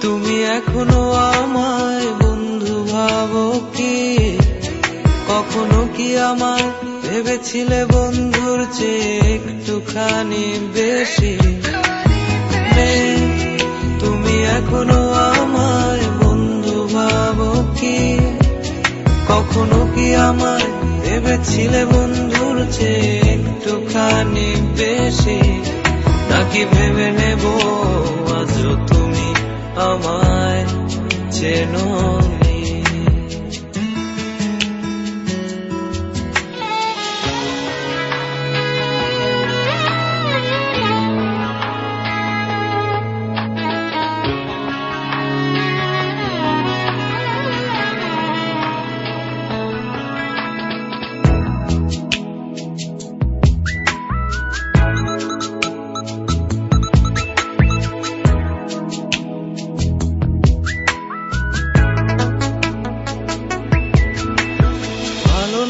তুমি এখনো আমায় বন্ধু ভাবো কি? কখনো কি আমায় ভেবেছিলে বন্ধুর চেয়ে একটুখানি বেশি? তুমি এখনো আমায় বন্ধু ভাবো কি? কখনো কি আমায় ভেবেছিলে বন্ধুর চেয়ে একটুখানি বেশি? নাকি ভেবে নেব আজও তুমি আমায় চেনোনি?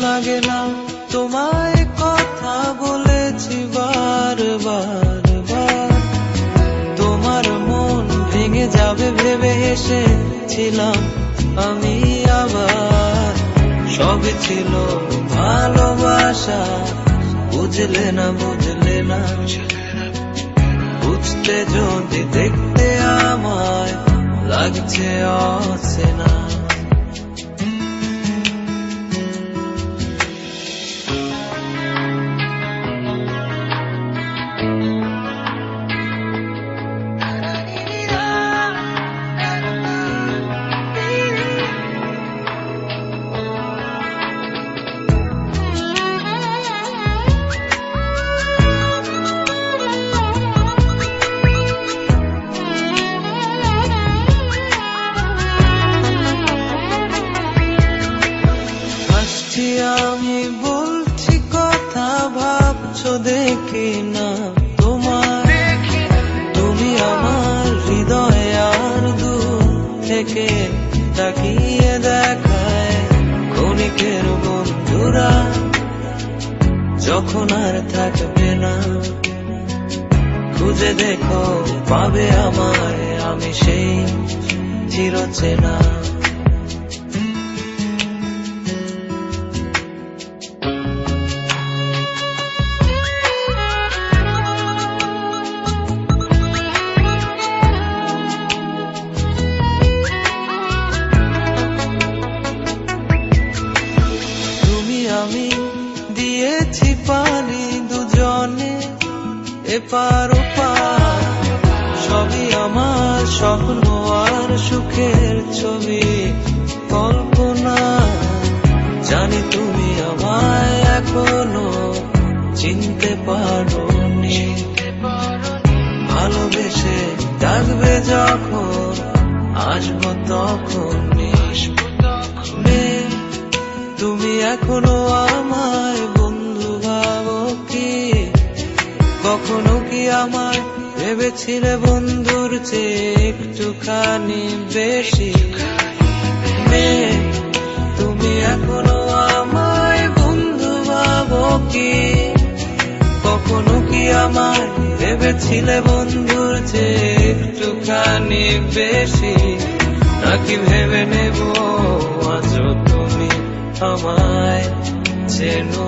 লাগে না তোমায় কথা বলেছি বারবার, তোমার মন ভেঙে যাবে ভেবে হেসেছিলাম আমি আবার। সবই ছিল ভালোবাসা, বুঝলে না বুঝলে না, বুঝতে যদি দেখতে আমায় লাগছে অচেনা। আমি বলছি কথা ভাবছো দেখি না তোমার? তুমি আমার হৃদয়ে আর দূর থেকে তাকিয়ে দেখায় ক্ষণিকের বন্ধুরা যখন আর থাকবে না। খুঁজে দেখো পাবে আমায়, আমি সেই চিরচেনা। আমি দিয়েছি পানি দুজনে এপার ওপার, সবই আমার স্বপ্ন আর সুখের ছবি কল্পনা। জানি তুমি আমায় এখনো চিনতে পারোনি, ভালোবেসে ডাকবে যখন আসবো তখনই। তুমি এখনো আমায় বন্ধু ভাবো কি? কখনো কি আমায় ভেবেছিলে বন্ধুর চেয়ে একটুখানি বেশি? তুমি এখনো আমায় বন্ধু ভাবো কি? কখনো কি আমায় ভেবেছিলে বন্ধুর চেয়ে একটুখানি বেশি? নাকি ভেবে নেব আজও তুমি আমায় চেনো?